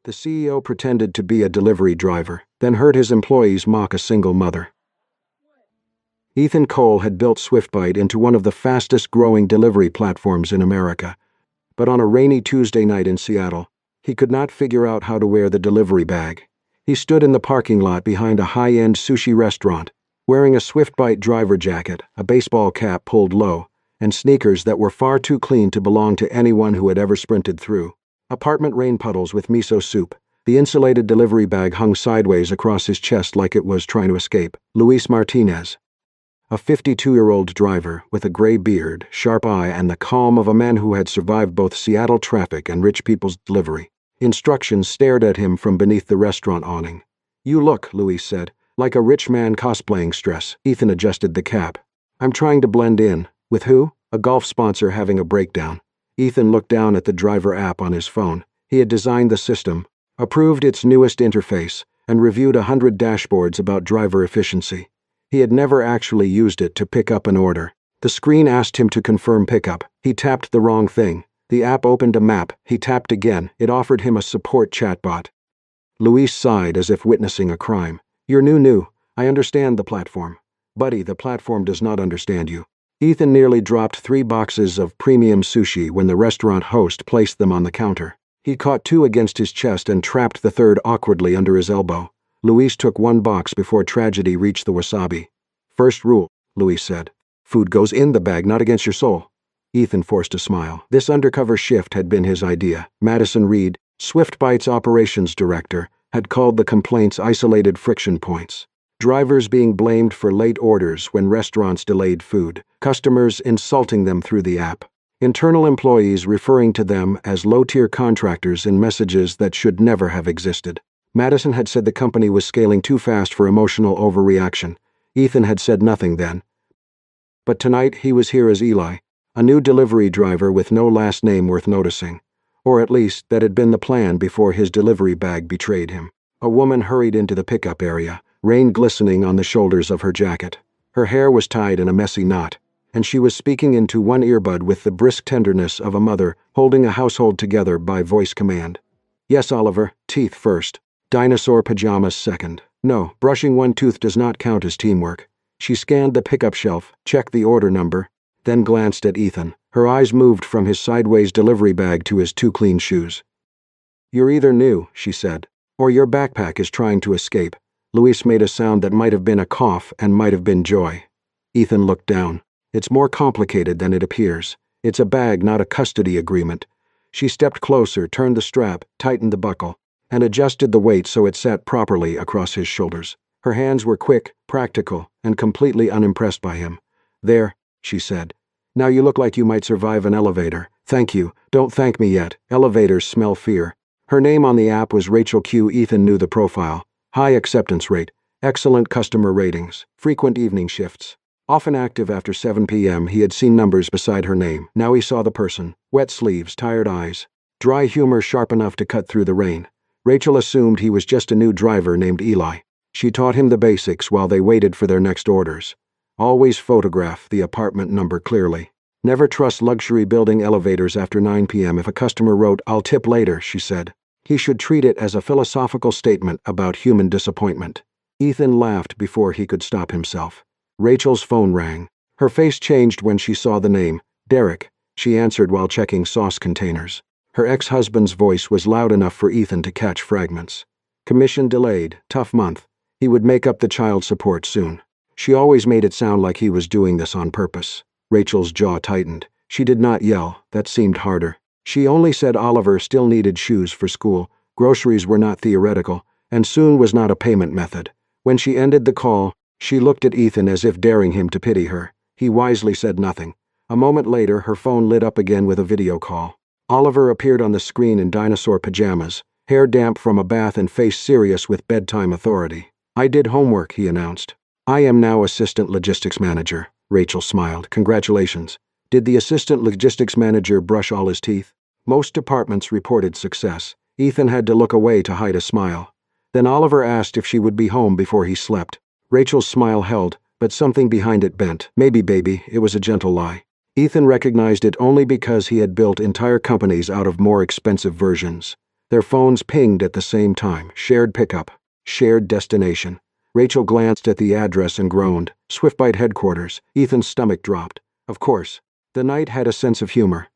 The CEO pretended to be a delivery driver, then heard his employees mock a single mother. Ethan Cole had built SwiftBite into one of the fastest-growing delivery platforms in America. But on a rainy Tuesday night in Seattle, he could not figure out how to wear the delivery bag. He stood in the parking lot behind a high-end sushi restaurant, wearing a SwiftBite driver jacket, a baseball cap pulled low, and sneakers that were far too clean to belong to anyone who had ever sprinted through. Apartment rain puddles with miso soup. The insulated delivery bag hung sideways across his chest like it was trying to escape. Luis Martinez, a 52-year-old driver with a gray beard, sharp eye, and the calm of a man who had survived both Seattle traffic and rich people's delivery. Instructions stared at him from beneath the restaurant awning. "You look," Luis said, "like a rich man cosplaying stress." Ethan adjusted the cap. "I'm trying to blend in." "With who?" "A golf sponsor having a breakdown." Ethan looked down at the driver app on his phone. He had designed the system, approved its newest interface, and reviewed 100 dashboards about driver efficiency. He had never actually used it to pick up an order. The screen asked him to confirm pickup. He tapped the wrong thing. The app opened a map. He tapped again. It offered him a support chatbot. Luis sighed as if witnessing a crime. "You're new. I understand the platform. Buddy, the platform does not understand you." Ethan nearly dropped 3 boxes of premium sushi when the restaurant host placed them on the counter. He caught 2 against his chest and trapped the third awkwardly under his elbow. Luis took 1 box before tragedy reached the wasabi. "First rule," Luis said. "Food goes in the bag, not against your soul." Ethan forced a smile. This undercover shift had been his idea. Madison Reed, SwiftBite's operations director, had called the complaints isolated friction points. Drivers being blamed for late orders when restaurants delayed food, customers insulting them through the app, internal employees referring to them as low-tier contractors in messages that should never have existed. Madison had said the company was scaling too fast for emotional overreaction. Ethan had said nothing then. But tonight he was here as Eli, a new delivery driver with no last name worth noticing. Or at least that had been the plan before his delivery bag betrayed him. A woman hurried into the pickup area, rain glistening on the shoulders of her jacket. Her hair was tied in a messy knot, and she was speaking into one earbud with the brisk tenderness of a mother holding a household together by voice command. "Yes, Oliver, teeth first. Dinosaur pajamas second. No, brushing one tooth does not count as teamwork." She scanned the pickup shelf, checked the order number, then glanced at Ethan. Her eyes moved from his sideways delivery bag to his 2 clean shoes. "You're either new," she said, "or your backpack is trying to escape." Luis made a sound that might have been a cough and might have been joy. Ethan looked down. "It's more complicated than it appears. It's a bag, not a custody agreement." She stepped closer, turned the strap, tightened the buckle, and adjusted the weight so it sat properly across his shoulders. Her hands were quick, practical, and completely unimpressed by him. "There," she said. "Now you look like you might survive an elevator." "Thank you. Don't thank me yet. Elevators smell fear." Her name on the app was Rachel Q. Ethan knew the profile. High acceptance rate, excellent customer ratings, frequent evening shifts. Often active after 7 p.m., he had seen numbers beside her name. Now he saw the person. Wet sleeves, tired eyes, dry humor sharp enough to cut through the rain. Rachel assumed he was just a new driver named Eli. She taught him the basics while they waited for their next orders. Always photograph the apartment number clearly. Never trust luxury building elevators after 9 p.m. If a customer wrote, "I'll tip later," she said, he should treat it as a philosophical statement about human disappointment. Ethan laughed before he could stop himself. Rachel's phone rang. Her face changed when she saw the name. "Derek," she answered while checking sauce containers. Her ex-husband's voice was loud enough for Ethan to catch fragments. "Commission delayed. Tough month. He would make up the child support soon." She always made it sound like he was doing this on purpose. Rachel's jaw tightened. She did not yell. That seemed harder. She only said Oliver still needed shoes for school, groceries were not theoretical, and soon was not a payment method. When she ended the call, she looked at Ethan as if daring him to pity her. He wisely said nothing. A moment later, her phone lit up again with a video call. Oliver appeared on the screen in dinosaur pajamas, hair damp from a bath and face serious with bedtime authority. "I did homework," he announced. "I am now assistant logistics manager." Rachel smiled. "Congratulations." Did the assistant logistics manager brush all his teeth? Most departments reported success. Ethan had to look away to hide a smile. Then Oliver asked if she would be home before he slept. Rachel's smile held, but something behind it bent. "Maybe, baby." It was a gentle lie. Ethan recognized it only because he had built entire companies out of more expensive versions. Their phones pinged at the same time. Shared pickup. Shared destination. Rachel glanced at the address and groaned. SwiftBite headquarters. Ethan's stomach dropped. Of course. The night had a sense of humor.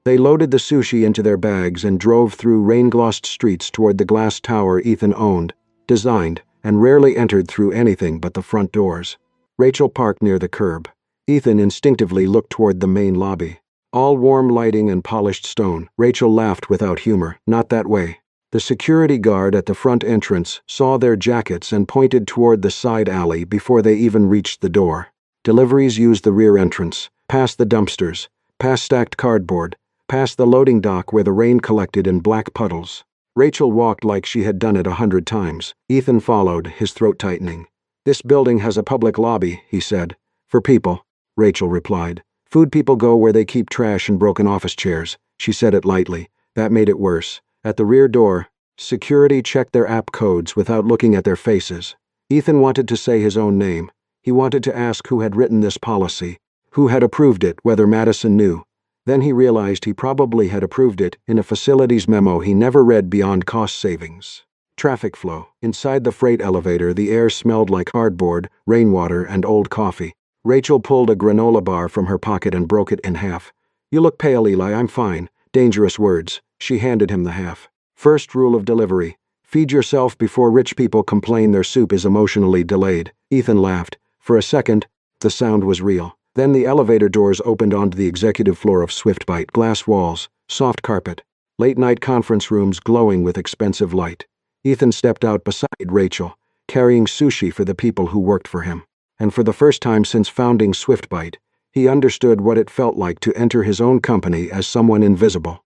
They loaded the sushi into their bags and drove through rain-glossed streets toward the glass tower Ethan owned, designed, and rarely entered through anything but the front doors. Rachel parked near the curb. Ethan instinctively looked toward the main lobby. All warm lighting and polished stone. Rachel laughed without humor. Not that way. The security guard at the front entrance saw their jackets and pointed toward the side alley before they even reached the door. Deliveries used the rear entrance, past the dumpsters, past stacked cardboard, past the loading dock where the rain collected in black puddles. Rachel walked like she had done it 100 times. Ethan followed, his throat tightening. "This building has a public lobby," he said. "For people," Rachel replied. "Food people go where they keep trash and broken office chairs." She said it lightly. That made it worse. At the rear door, security checked their app codes without looking at their faces. Ethan wanted to say his own name. He wanted to ask who had written this policy, who had approved it, whether Madison knew. Then he realized he probably had approved it in a facilities memo he never read beyond cost savings. Traffic flow. Inside the freight elevator, the air smelled like cardboard, rainwater, and old coffee. Rachel pulled a granola bar from her pocket and broke it in half. "You look pale, Eli. I'm fine." Dangerous words. She handed him the half. "First rule of delivery. Feed yourself before rich people complain their soup is emotionally delayed." Ethan laughed. For a second, the sound was real. Then the elevator doors opened onto the executive floor of SwiftBite. Glass walls, soft carpet, late-night conference rooms glowing with expensive light. Ethan stepped out beside Rachel, carrying sushi for the people who worked for him. And for the first time since founding SwiftBite, he understood what it felt like to enter his own company as someone invisible.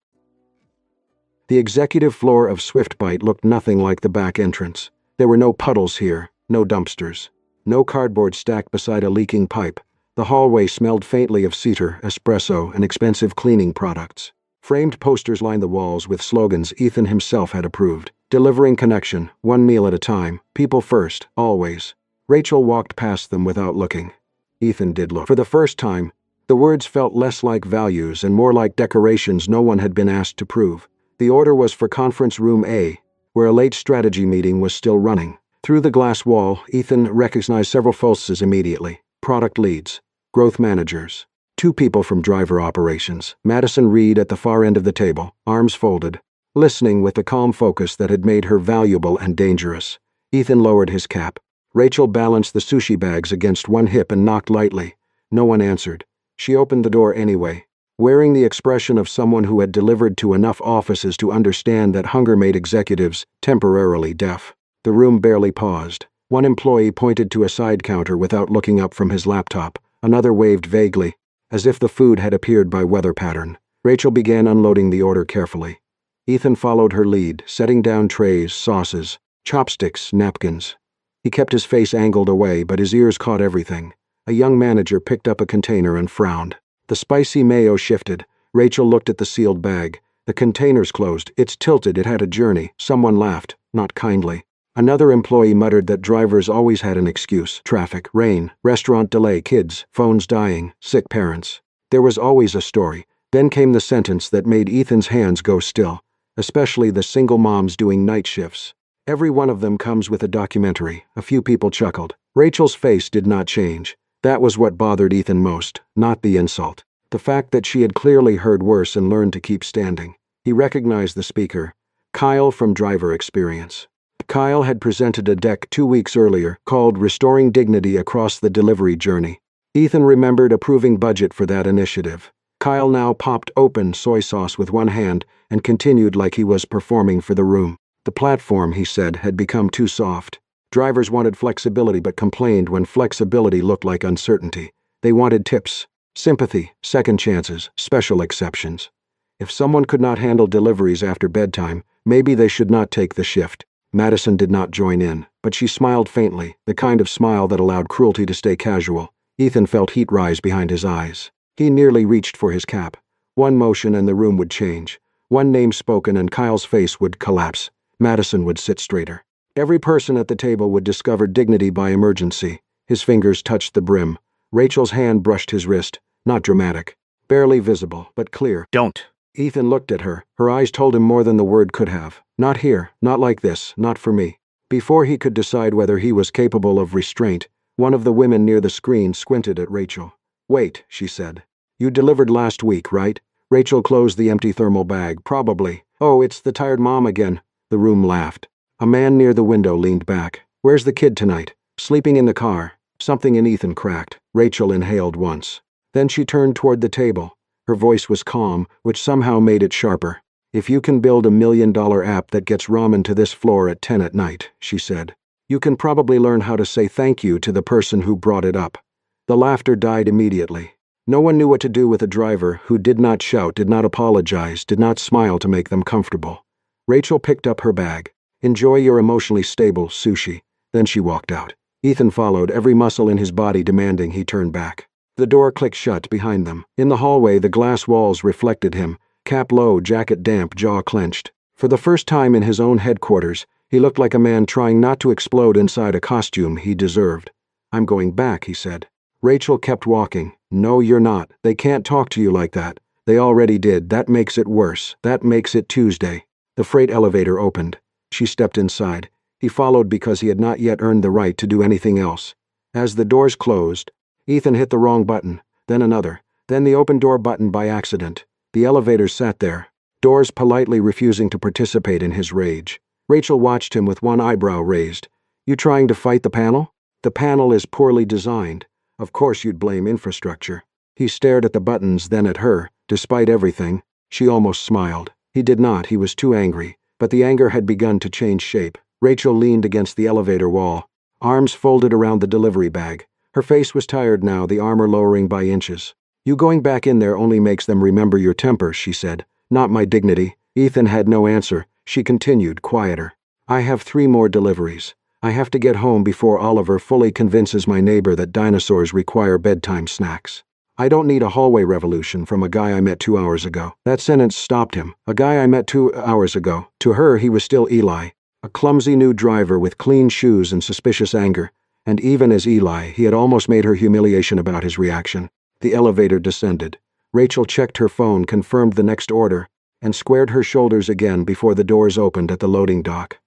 The executive floor of SwiftBite looked nothing like the back entrance. There were no puddles here, no dumpsters, no cardboard stacked beside a leaking pipe. The hallway smelled faintly of cedar, espresso, and expensive cleaning products. Framed posters lined the walls with slogans Ethan himself had approved. Delivering connection, one meal at a time, people first, always. Rachel walked past them without looking. Ethan did look. For the first time, the words felt less like values and more like decorations no one had been asked to prove. The order was for Conference Room A, where a late strategy meeting was still running. Through the glass wall, Ethan recognized several faces immediately. Product leads. Growth managers. Two people from driver operations. Madison Reed at the far end of the table, arms folded, listening with the calm focus that had made her valuable and dangerous. Ethan lowered his cap. Rachel balanced the sushi bags against one hip and knocked lightly. No one answered. She opened the door anyway, wearing the expression of someone who had delivered to enough offices to understand that hunger made executives temporarily deaf. The room barely paused. One employee pointed to a side counter without looking up from his laptop. Another waved vaguely, as if the food had appeared by weather pattern. Rachel began unloading the order carefully. Ethan followed her lead, setting down trays, sauces, chopsticks, napkins. He kept his face angled away, but his ears caught everything. A young manager picked up a container and frowned. The spicy mayo shifted. Rachel looked at the sealed bag. The container's closed. It's tilted. It had a journey. Someone laughed, not kindly. Another employee muttered that drivers always had an excuse. Traffic, rain, restaurant delay, kids, phones dying, sick parents. There was always a story. Then came the sentence that made Ethan's hands go still, especially the single moms doing night shifts. Every one of them comes with a documentary. A few people chuckled. Rachel's face did not change. That was what bothered Ethan most, not the insult. The fact that she had clearly heard worse and learned to keep standing. He recognized the speaker. Kyle from Driver Experience. Kyle had presented a deck 2 weeks earlier called Restoring Dignity Across the Delivery Journey. Ethan remembered approving budget for that initiative. Kyle now popped open soy sauce with one hand and continued like he was performing for the room. The platform, he said, had become too soft. Drivers wanted flexibility but complained when flexibility looked like uncertainty. They wanted tips, sympathy, second chances, special exceptions. If someone could not handle deliveries after bedtime, maybe they should not take the shift. Madison did not join in, but she smiled faintly, the kind of smile that allowed cruelty to stay casual. Ethan felt heat rise behind his eyes. He nearly reached for his cap. One motion and the room would change. One name spoken and Kyle's face would collapse. Madison would sit straighter. Every person at the table would discover dignity by emergency. His fingers touched the brim. Rachel's hand brushed his wrist, not dramatic. Barely visible, but clear. Don't. Ethan looked at her. Her eyes told him more than the word could have. Not here, not like this, not for me. Before he could decide whether he was capable of restraint, one of the women near the screen squinted at Rachel. Wait, she said. You delivered last week, right? Rachel closed the empty thermal bag. Probably. Oh, it's the tired mom again. The room laughed. A man near the window leaned back. Where's the kid tonight? Sleeping in the car. Something in Ethan cracked. Rachel inhaled once. Then she turned toward the table. Her voice was calm, which somehow made it sharper. If you can build $1 million app that gets ramen to this floor at 10 at night, she said, you can probably learn how to say thank you to the person who brought it up. The laughter died immediately. No one knew what to do with a driver who did not shout, did not apologize, did not smile to make them comfortable. Rachel picked up her bag. Enjoy your emotionally stable sushi. Then she walked out. Ethan followed, every muscle in his body demanding he turn back. The door clicked shut behind them. In the hallway, the glass walls reflected him. Cap low, jacket damp, jaw clenched. For the first time in his own headquarters, he looked like a man trying not to explode inside a costume he deserved. I'm going back, he said. Rachel kept walking. No, you're not. They can't talk to you like that. They already did. That makes it worse. That makes it Tuesday. The freight elevator opened. She stepped inside. He followed because he had not yet earned the right to do anything else. As the doors closed, Ethan hit the wrong button, then another, then the open door button by accident. The elevator sat there, doors politely refusing to participate in his rage. Rachel watched him with one eyebrow raised. You trying to fight the panel? The panel is poorly designed. Of course you'd blame infrastructure. He stared at the buttons, then at her. Despite everything, she almost smiled. He did not, he was too angry. But the anger had begun to change shape. Rachel leaned against the elevator wall, arms folded around the delivery bag. Her face was tired now, the armor lowering by inches. You going back in there only makes them remember your temper, she said. Not my dignity. Ethan had no answer. She continued, quieter. I have 3 more deliveries. I have to get home before Oliver fully convinces my neighbor that dinosaurs require bedtime snacks. I don't need a hallway revolution from a guy I met 2 hours ago. That sentence stopped him. A guy I met 2 hours ago. To her, he was still Eli. A clumsy new driver with clean shoes and suspicious anger. And even as Eli, he had almost made her humiliation about his reaction. The elevator descended. Rachel checked her phone, confirmed the next order, and squared her shoulders again before the doors opened at the loading dock.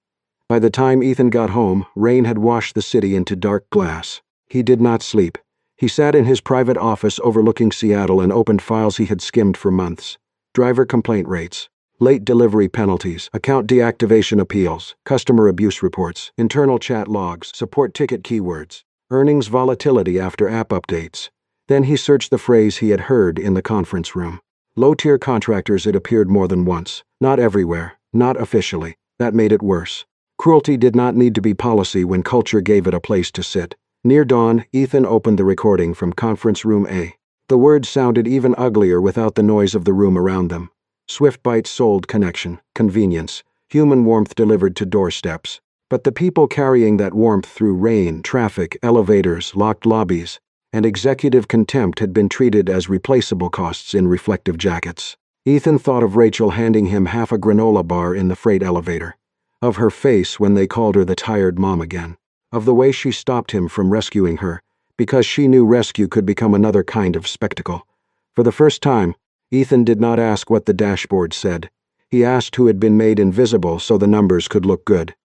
By the time Ethan got home, rain had washed the city into dark glass. He did not sleep. He sat in his private office overlooking Seattle and opened files he had skimmed for months. Driver complaint rates, late delivery penalties, account deactivation appeals, customer abuse reports, internal chat logs, support ticket keywords, earnings volatility after app updates. Then he searched the phrase he had heard in the conference room. Low-tier contractors, it appeared more than once. Not everywhere, not officially. That made it worse. Cruelty did not need to be policy when culture gave it a place to sit. Near dawn, Ethan opened the recording from conference room A. The words sounded even uglier without the noise of the room around them. SwiftByte sold connection, convenience, human warmth delivered to doorsteps. But the people carrying that warmth through rain, traffic, elevators, locked lobbies, and executive contempt had been treated as replaceable costs in reflective jackets. Ethan thought of Rachel handing him half a granola bar in the freight elevator. Of her face when they called her the tired mom again. Of the way she stopped him from rescuing her, because she knew rescue could become another kind of spectacle. For the first time, Ethan did not ask what the dashboard said. He asked who had been made invisible so the numbers could look good.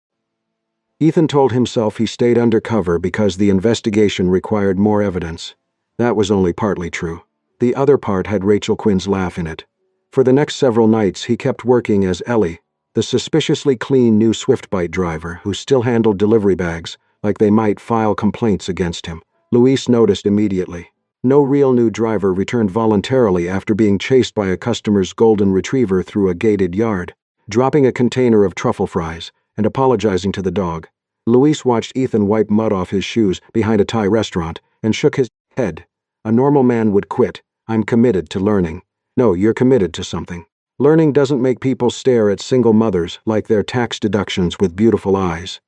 Ethan told himself he stayed undercover because the investigation required more evidence. That was only partly true. The other part had Rachel Quinn's laugh in it. For the next several nights, he kept working as Ellie, the suspiciously clean new SwiftByte driver who still handled delivery bags like they might file complaints against him. Luis noticed immediately. No real new driver returned voluntarily after being chased by a customer's golden retriever through a gated yard, dropping a container of truffle fries and apologizing to the dog. Luis watched Ethan wipe mud off his shoes behind a Thai restaurant and shook his head. A normal man would quit. I'm committed to learning. No, you're committed to something. Learning doesn't make people stare at single mothers like their tax deductions with beautiful eyes.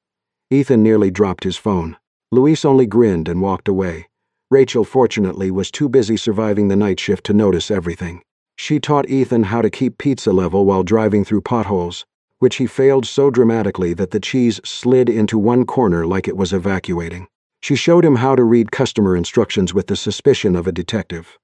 Ethan nearly dropped his phone. Luis only grinned and walked away. Rachel, fortunately, was too busy surviving the night shift to notice everything. She taught Ethan how to keep pizza level while driving through potholes, which he failed so dramatically that the cheese slid into one corner like it was evacuating. She showed him how to read customer instructions with the suspicion of a detective.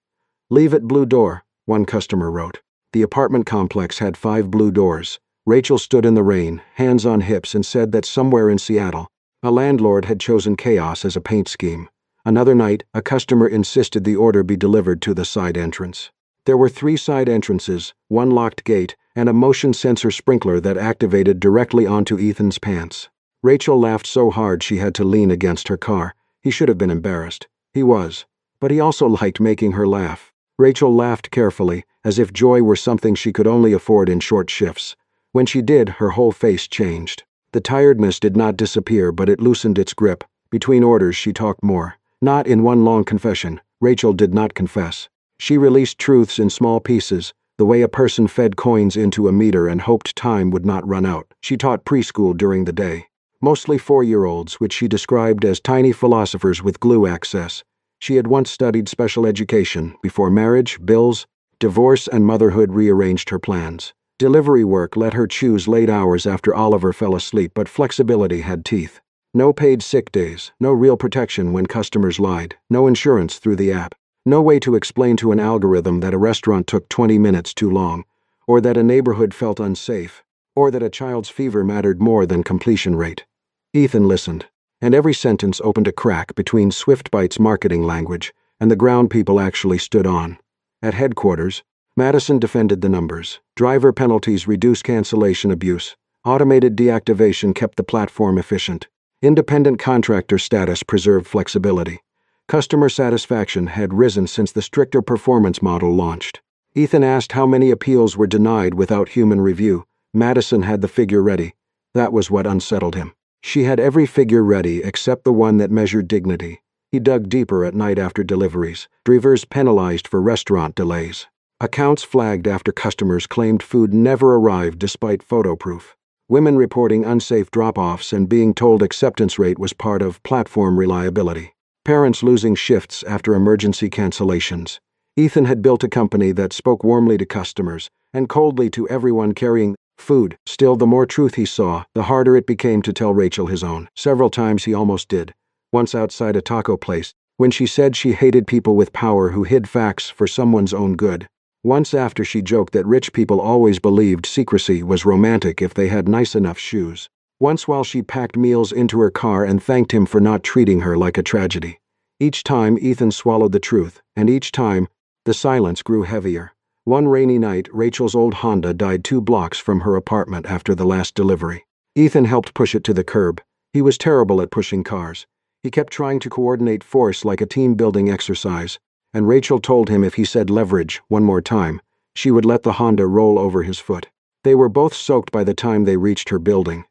Leave it blue door, one customer wrote. The apartment complex had 5 blue doors. Rachel stood in the rain, hands on hips, and said that somewhere in Seattle, a landlord had chosen chaos as a paint scheme. Another night, a customer insisted the order be delivered to the side entrance. There were 3 side entrances, 1 locked gate, and a motion sensor sprinkler that activated directly onto Ethan's pants. Rachel laughed so hard she had to lean against her car. He should have been embarrassed. He was. But he also liked making her laugh. Rachel laughed carefully, as if joy were something she could only afford in short shifts. When she did, her whole face changed. The tiredness did not disappear, but it loosened its grip. Between orders, she talked more. Not in one long confession. Rachel did not confess. She released truths in small pieces, the way a person fed coins into a meter and hoped time would not run out. She taught preschool during the day. Mostly 4-year-olds, which she described as tiny philosophers with glue access. She had once studied special education before marriage, bills, divorce, and motherhood rearranged her plans. Delivery work let her choose late hours after Oliver fell asleep, but flexibility had teeth. No paid sick days, no real protection when customers lied, no insurance through the app, no way to explain to an algorithm that a restaurant took 20 minutes too long, or that a neighborhood felt unsafe, or that a child's fever mattered more than completion rate. Ethan listened, and every sentence opened a crack between SwiftByte's marketing language and the ground people actually stood on. At headquarters, Madison defended the numbers. Driver penalties reduced cancellation abuse. Automated deactivation kept the platform efficient. Independent contractor status preserved flexibility. Customer satisfaction had risen since the stricter performance model launched. Ethan asked how many appeals were denied without human review. Madison had the figure ready. That was what unsettled him. She had every figure ready except the one that measured dignity. He dug deeper at night after deliveries. Drivers penalized for restaurant delays. Accounts flagged after customers claimed food never arrived despite photo proof. Women reporting unsafe drop-offs and being told acceptance rate was part of platform reliability. Parents losing shifts after emergency cancellations. Ethan had built a company that spoke warmly to customers and coldly to everyone carrying food. Still, the more truth he saw, the harder it became to tell Rachel his own. Several times he almost did. Once outside a taco place, when she said she hated people with power who hid facts for someone's own good. Once after she joked that rich people always believed secrecy was romantic if they had nice enough shoes. Once while she packed meals into her car and thanked him for not treating her like a tragedy. Each time Ethan swallowed the truth, and each time the silence grew heavier. One rainy night, Rachel's old Honda died 2 blocks from her apartment after the last delivery. Ethan helped push it to the curb. He was terrible at pushing cars. He kept trying to coordinate force like a team-building exercise, and Rachel told him if he said leverage one more time, she would let the Honda roll over his foot. They were both soaked by the time they reached her building.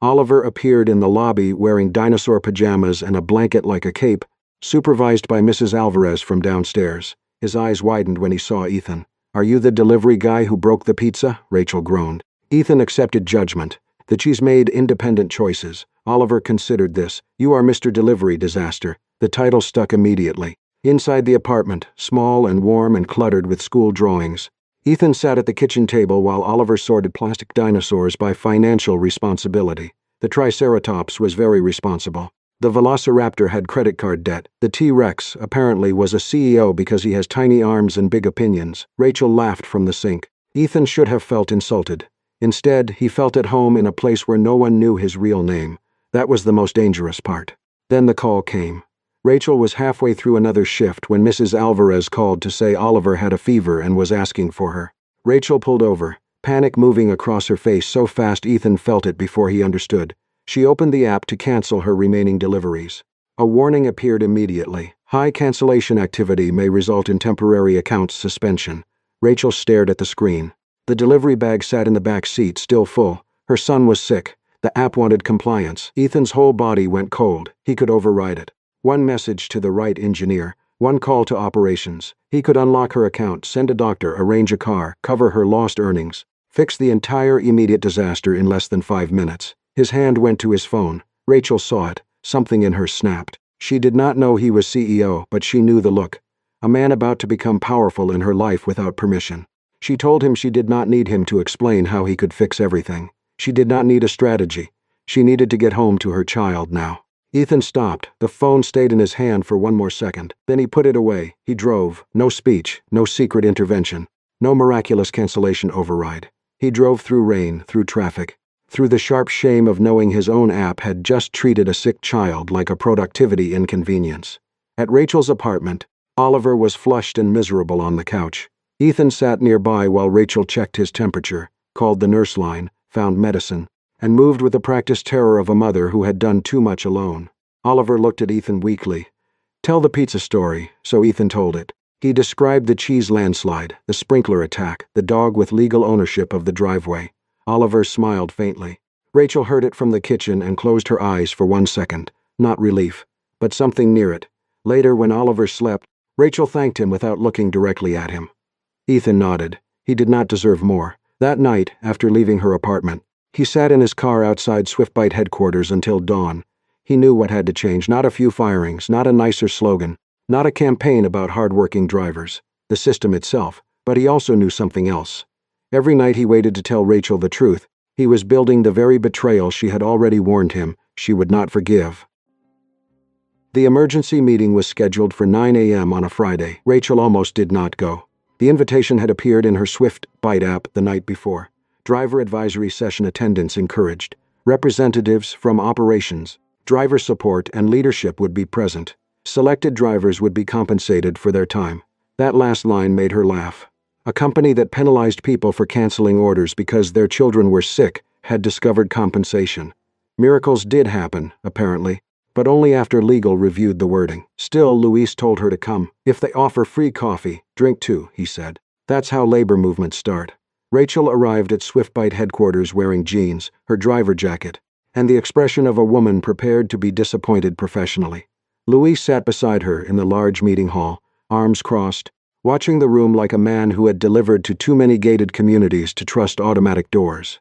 Oliver appeared in the lobby wearing dinosaur pajamas and a blanket like a cape, supervised by Mrs. Alvarez from downstairs. His eyes widened when he saw Ethan. "Are you the delivery guy who broke the pizza?" Rachel groaned. Ethan accepted judgment. The cheese made independent choices. Oliver considered this. "You are Mr. Delivery Disaster." The title stuck immediately. Inside the apartment, small and warm and cluttered with school drawings, Ethan sat at the kitchen table while Oliver sorted plastic dinosaurs by financial responsibility. The Triceratops was very responsible. The Velociraptor had credit card debt. The T-Rex, apparently, was a CEO because he has tiny arms and big opinions. Rachel laughed from the sink. Ethan should have felt insulted. Instead, he felt at home in a place where no one knew his real name. That was the most dangerous part. Then the call came. Rachel was halfway through another shift when Mrs. Alvarez called to say Oliver had a fever and was asking for her. Rachel pulled over, panic moving across her face so fast Ethan felt it before he understood. She opened the app to cancel her remaining deliveries. A warning appeared immediately. High cancellation activity may result in temporary account suspension. Rachel stared at the screen. The delivery bag sat in the back seat, still full. Her son was sick. The app wanted compliance. Ethan's whole body went cold. He could override it. One message to the right engineer. One call to operations. He could unlock her account, send a doctor, arrange a car, cover her lost earnings, fix the entire immediate disaster in less than 5 minutes. His hand went to his phone. Rachel saw it. Something in her snapped. She did not know he was CEO, but she knew the look. A man about to become powerful in her life without permission. She told him she did not need him to explain how he could fix everything. She did not need a strategy. She needed to get home to her child now. Ethan stopped. The phone stayed in his hand for one more second. Then he put it away. He drove. No speech. No secret intervention. No miraculous cancellation override. He drove through rain, through traffic, through the sharp shame of knowing his own app had just treated a sick child like a productivity inconvenience. At Rachel's apartment, Oliver was flushed and miserable on the couch. Ethan sat nearby while Rachel checked his temperature, called the nurse line, found medicine, and moved with the practiced terror of a mother who had done too much alone. Oliver looked at Ethan weakly. "Tell the pizza story," so Ethan told it. He described the cheese landslide, the sprinkler attack, the dog with legal ownership of the driveway. Oliver smiled faintly. Rachel heard it from the kitchen and closed her eyes for 1 second. Not relief, but something near it. Later, when Oliver slept, Rachel thanked him without looking directly at him. Ethan nodded. He did not deserve more. That night, after leaving her apartment, he sat in his car outside SwiftBite headquarters until dawn. He knew what had to change, not a few firings, not a nicer slogan, not a campaign about hard-working drivers, the system itself, but he also knew something else. Every night he waited to tell Rachel the truth. He was building the very betrayal she had already warned him she would not forgive. The emergency meeting was scheduled for 9 a.m. on a Friday. Rachel almost did not go. The invitation had appeared in her SwiftBite app the night before. Driver advisory session attendance encouraged. Representatives from operations, driver support, and leadership would be present. Selected drivers would be compensated for their time. That last line made her laugh. A company that penalized people for canceling orders because their children were sick had discovered compensation. Miracles did happen, apparently, but only after legal reviewed the wording. Still, Luis told her to come. "If they offer free coffee, drink too," he said. That's how labor movements start. Rachel arrived at SwiftBite headquarters wearing jeans, her driver jacket, and the expression of a woman prepared to be disappointed professionally. Luis sat beside her in the large meeting hall, arms crossed, watching the room like a man who had delivered to too many gated communities to trust automatic doors.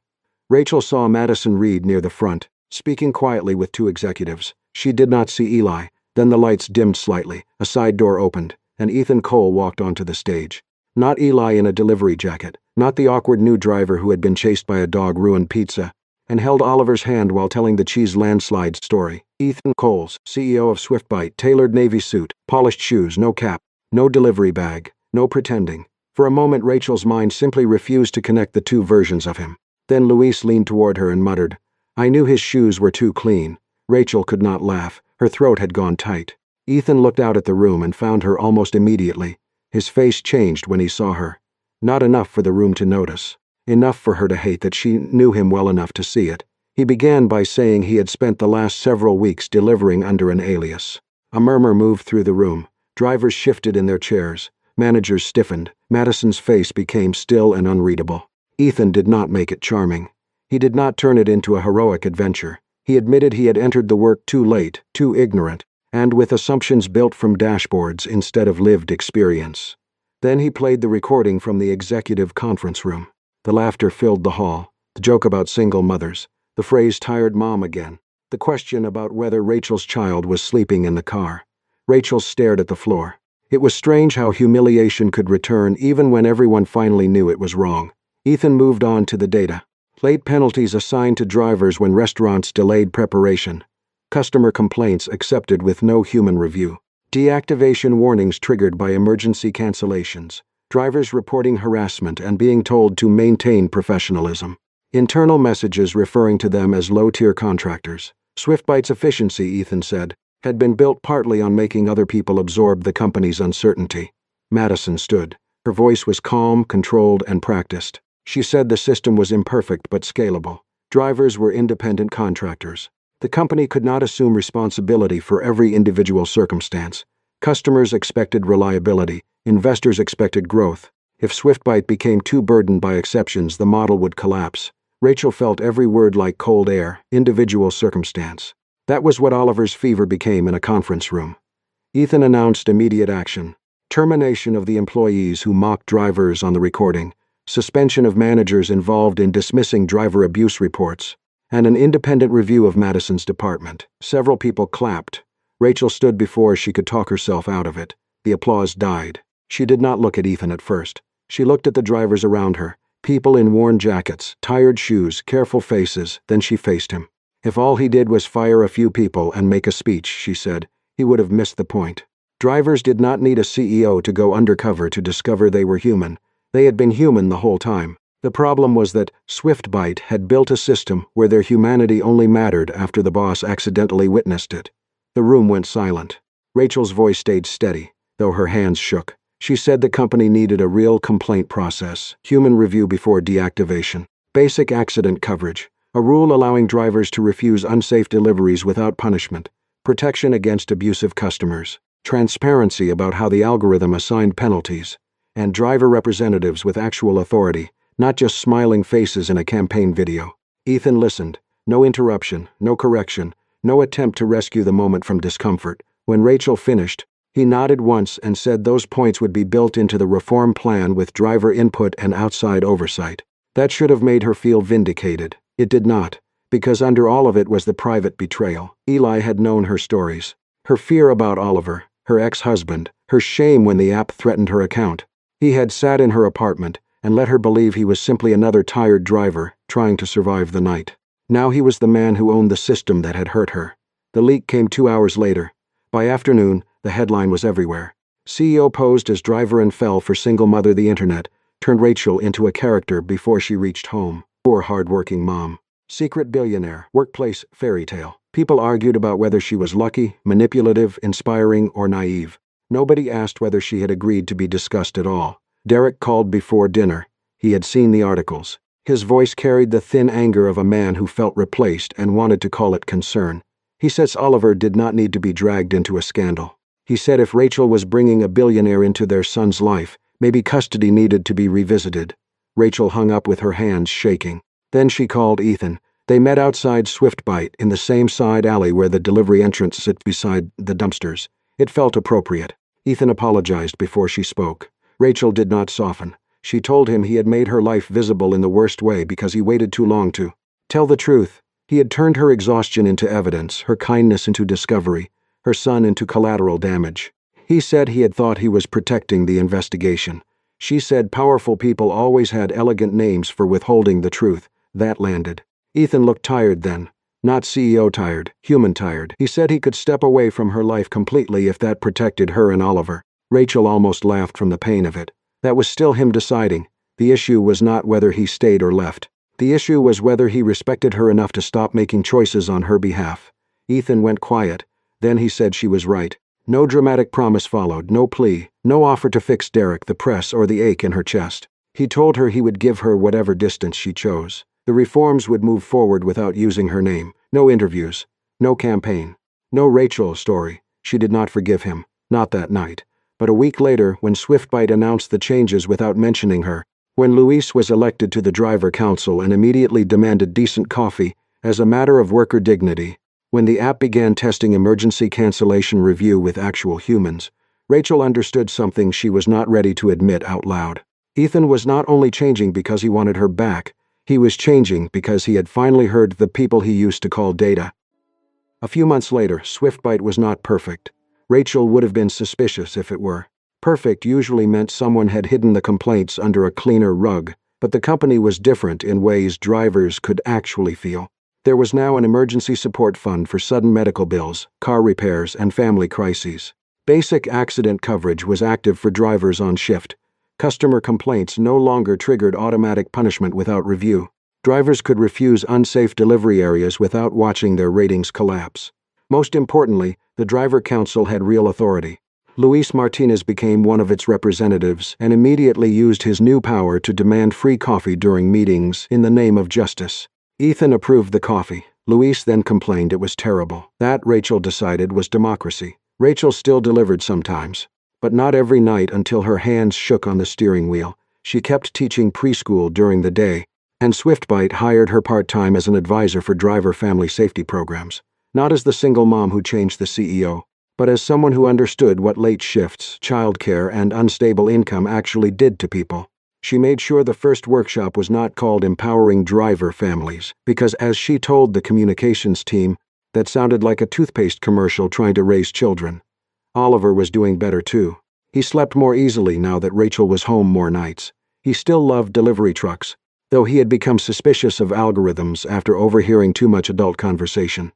Rachel saw Madison Reed near the front, speaking quietly with two executives. She did not see Eli. Then the lights dimmed slightly, a side door opened, and Ethan Cole walked onto the stage. Not Eli in a delivery jacket, not the awkward new driver who had been chased by a dog-ruined pizza, and held Oliver's hand while telling the cheese landslide story. Ethan Coles, CEO of SwiftBite, tailored navy suit, polished shoes, no cap, no delivery bag, no pretending. For a moment Rachel's mind simply refused to connect the two versions of him. Then Luis leaned toward her and muttered, "I knew his shoes were too clean." Rachel could not laugh. Her throat had gone tight. Ethan looked out at the room and found her almost immediately. His face changed when he saw her. Not enough for the room to notice. Enough for her to hate that she knew him well enough to see it. He began by saying he had spent the last several weeks delivering under an alias. A murmur moved through the room. Drivers shifted in their chairs. Managers stiffened. Madison's face became still and unreadable. Ethan did not make it charming. He did not turn it into a heroic adventure. He admitted he had entered the work too late, too ignorant, and with assumptions built from dashboards instead of lived experience. Then he played the recording from the executive conference room. The laughter filled the hall, the joke about single mothers, the phrase "tired mom again," the question about whether Rachel's child was sleeping in the car. Rachel stared at the floor. It was strange how humiliation could return even when everyone finally knew it was wrong. Ethan moved on to the data. Late penalties assigned to drivers when restaurants delayed preparation. Customer complaints accepted with no human review. Deactivation warnings triggered by emergency cancellations. Drivers reporting harassment and being told to maintain professionalism. Internal messages referring to them as low-tier contractors. SwiftBite's efficiency, Ethan said, had been built partly on making other people absorb the company's uncertainty. Madison stood. Her voice was calm, controlled, and practiced. She said the system was imperfect but scalable. Drivers were independent contractors. The company could not assume responsibility for every individual circumstance. Customers expected reliability. Investors expected growth. If SwiftBite became too burdened by exceptions, the model would collapse. Rachel felt every word like cold air, individual circumstance. That was what Oliver's fever became in a conference room. Ethan announced immediate action. Termination of the employees who mocked drivers on the recording, suspension of managers involved in dismissing driver abuse reports, and an independent review of Madison's department. Several people clapped. Rachel stood before she could talk herself out of it. The applause died. She did not look at Ethan at first. She looked at the drivers around her, people in worn jackets, tired shoes, careful faces, then she faced him. If all he did was fire a few people and make a speech, she said, he would have missed the point. Drivers did not need a CEO to go undercover to discover they were human. They had been human the whole time. The problem was that SwiftBite had built a system where their humanity only mattered after the boss accidentally witnessed it. The room went silent. Rachel's voice stayed steady, though her hands shook. She said the company needed a real complaint process, human review before deactivation, basic accident coverage, a rule allowing drivers to refuse unsafe deliveries without punishment, protection against abusive customers, transparency about how the algorithm assigned penalties, and driver representatives with actual authority, not just smiling faces in a campaign video. Ethan listened. No interruption, no correction, no attempt to rescue the moment from discomfort. When Rachel finished, he nodded once and said those points would be built into the reform plan with driver input and outside oversight. That should have made her feel vindicated. It did not, because under all of it was the private betrayal. Eli had known her stories. Her fear about Oliver, her ex-husband, her shame when the app threatened her account. He had sat in her apartment and let her believe he was simply another tired driver trying to survive the night. Now he was the man who owned the system that had hurt her. The leak came 2 hours later. By afternoon, the headline was everywhere. CEO posed as driver and fell for single mother. The internet turned Rachel into a character before she reached home. Poor hard-working mom. Secret billionaire. Workplace fairy tale. People argued about whether she was lucky, manipulative, inspiring, or naive. Nobody asked whether she had agreed to be discussed at all. Derek called before dinner. He had seen the articles. His voice carried the thin anger of a man who felt replaced and wanted to call it concern. He says Oliver did not need to be dragged into a scandal. He said if Rachel was bringing a billionaire into their son's life, maybe custody needed to be revisited. Rachel hung up with her hands shaking. Then she called Ethan. They met outside SwiftBite in the same side alley where the delivery entrance sits beside the dumpsters. It felt appropriate. Ethan apologized before she spoke. Rachel did not soften. She told him he had made her life visible in the worst way because he waited too long to tell the truth. He had turned her exhaustion into evidence, her kindness into discovery, her son into collateral damage. He said he had thought he was protecting the investigation. She said powerful people always had elegant names for withholding the truth. That landed. Ethan looked tired then. Not CEO tired, human tired. He said he could step away from her life completely if that protected her and Oliver. Rachel almost laughed from the pain of it. That was still him deciding. The issue was not whether he stayed or left. The issue was whether he respected her enough to stop making choices on her behalf. Ethan went quiet. Then he said she was right. No dramatic promise followed, no plea, no offer to fix Derek, the press, or the ache in her chest. He told her he would give her whatever distance she chose. The reforms would move forward without using her name. No interviews. No campaign. No Rachel story. She did not forgive him. Not that night. But a week later, when SwiftBite announced the changes without mentioning her, when Luis was elected to the driver council and immediately demanded decent coffee as a matter of worker dignity, when the app began testing emergency cancellation review with actual humans, Rachel understood something she was not ready to admit out loud. Ethan was not only changing because he wanted her back, he was changing because he had finally heard the people he used to call data. A few months later, SwiftBite was not perfect. Rachel would have been suspicious if it were. Perfect usually meant someone had hidden the complaints under a cleaner rug, but the company was different in ways drivers could actually feel. There was now an emergency support fund for sudden medical bills, car repairs, and family crises. Basic accident coverage was active for drivers on shift. Customer complaints no longer triggered automatic punishment without review. Drivers could refuse unsafe delivery areas without watching their ratings collapse. Most importantly, the driver council had real authority. Luis Martinez became one of its representatives and immediately used his new power to demand free coffee during meetings in the name of justice. Ethan approved the coffee. Luis then complained it was terrible. That, Rachel decided, was democracy. Rachel still delivered sometimes, but not every night until her hands shook on the steering wheel. She kept teaching preschool during the day, and SwiftBite hired her part-time as an advisor for driver family safety programs. Not as the single mom who changed the CEO, but as someone who understood what late shifts, childcare, and unstable income actually did to people. She made sure the first workshop was not called Empowering Driver Families, because as she told the communications team, that sounded like a toothpaste commercial trying to raise children. Oliver was doing better too. He slept more easily now that Rachel was home more nights. He still loved delivery trucks, though he had become suspicious of algorithms after overhearing too much adult conversation.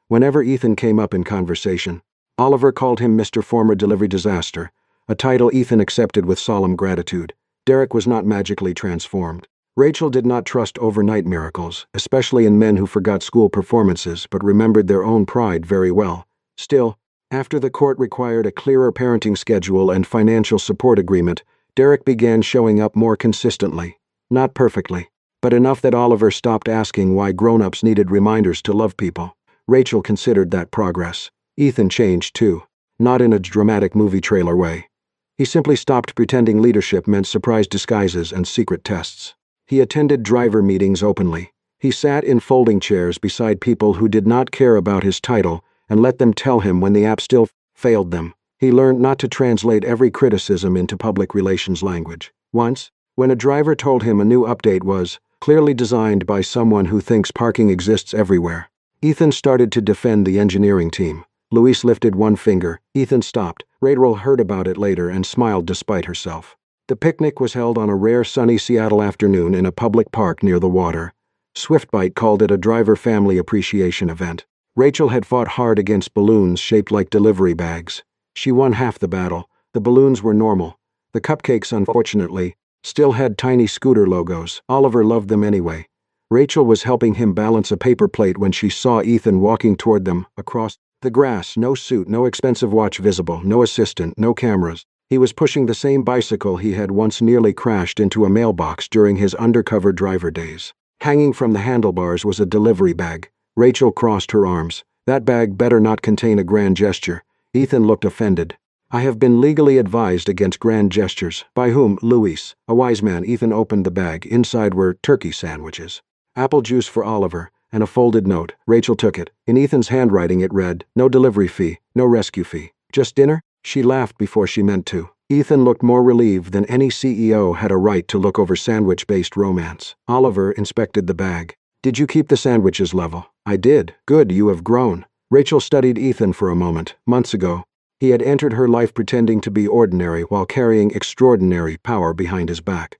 Whenever Ethan came up in conversation, Oliver called him Mr. Former Delivery Disaster, a title Ethan accepted with solemn gratitude. Derek was not magically transformed. Rachel did not trust overnight miracles, especially in men who forgot school performances but remembered their own pride very well. Still, after the court required a clearer parenting schedule and financial support agreement, Derek began showing up more consistently. Not perfectly, but enough that Oliver stopped asking why grown-ups needed reminders to love people. Rachel considered that progress. Ethan changed too, not in a dramatic movie trailer way. He simply stopped pretending leadership meant surprise disguises and secret tests. He attended driver meetings openly. He sat in folding chairs beside people who did not care about his title and let them tell him when the app still failed them. He learned not to translate every criticism into public relations language. Once, when a driver told him a new update was clearly designed by someone who thinks parking exists everywhere, Ethan started to defend the engineering team. Louise lifted one finger. Ethan stopped. Rachel heard about it later and smiled despite herself. The picnic was held on a rare sunny Seattle afternoon in a public park near the water. Swiftbite called it a driver family appreciation event. Rachel had fought hard against balloons shaped like delivery bags. She won half the battle. The balloons were normal. The cupcakes, unfortunately, still had tiny scooter logos. Oliver loved them anyway. Rachel was helping him balance a paper plate when she saw Ethan walking toward them across the grass. No suit, no expensive watch visible, no assistant, no cameras. He was pushing the same bicycle he had once nearly crashed into a mailbox during his undercover driver days. Hanging from the handlebars was a delivery bag. Rachel crossed her arms. That bag better not contain a grand gesture. Ethan looked offended. I have been legally advised against grand gestures. By whom? Luis. A wise man. Ethan opened the bag. Inside were turkey sandwiches, apple juice for Oliver, and a folded note. Rachel took it. In Ethan's handwriting it read, "No delivery fee, no rescue fee. Just dinner?" She laughed before she meant to. Ethan looked more relieved than any CEO had a right to look over sandwich-based romance. Oliver inspected the bag. "Did you keep the sandwiches level?" "I did." "Good, you have grown." Rachel studied Ethan for a moment. Months ago, he had entered her life pretending to be ordinary while carrying extraordinary power behind his back.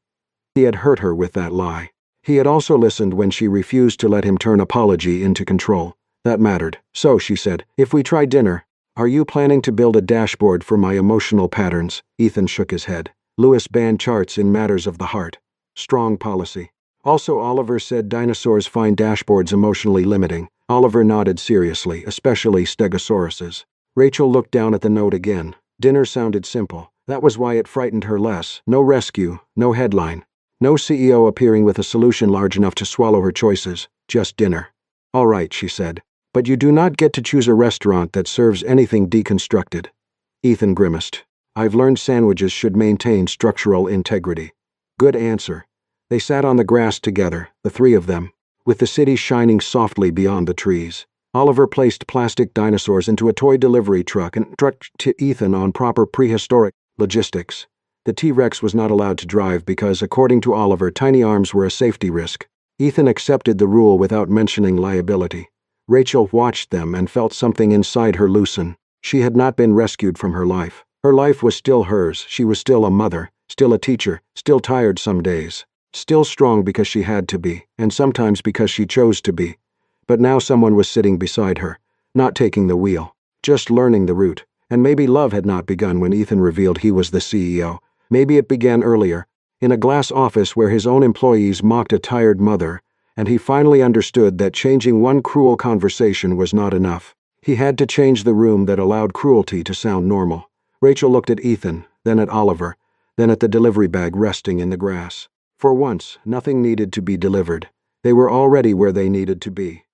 He had hurt her with that lie. He had also listened when she refused to let him turn apology into control. That mattered. "So," she said, "if we try dinner, are you planning to build a dashboard for my emotional patterns?" Ethan shook his head. Louis banned charts in matters of the heart. Strong policy. Also, Oliver said dinosaurs find dashboards emotionally limiting. Oliver nodded seriously, especially Stegosauruses. Rachel looked down at the note again. Dinner sounded simple. That was why it frightened her less. No rescue, no headline. No CEO appearing with a solution large enough to swallow her choices. Just dinner. "All right," she said. "But you do not get to choose a restaurant that serves anything deconstructed." Ethan grimaced. "I've learned sandwiches should maintain structural integrity." Good answer. They sat on the grass together, the three of them, with the city shining softly beyond the trees. Oliver placed plastic dinosaurs into a toy delivery truck and instructed to Ethan on proper prehistoric logistics. The T-Rex was not allowed to drive because, according to Oliver, tiny arms were a safety risk. Ethan accepted the rule without mentioning liability. Rachel watched them and felt something inside her loosen. She had not been rescued from her life. Her life was still hers. She was still a mother, still a teacher, still tired some days, still strong because she had to be, and sometimes because she chose to be. But now someone was sitting beside her, not taking the wheel, just learning the route. And maybe love had not begun when Ethan revealed he was the CEO. Maybe it began earlier, in a glass office where his own employees mocked a tired mother, and he finally understood that changing one cruel conversation was not enough. He had to change the room that allowed cruelty to sound normal. Rachel looked at Ethan, then at Oliver, then at the delivery bag resting in the grass. For once, nothing needed to be delivered. They were already where they needed to be.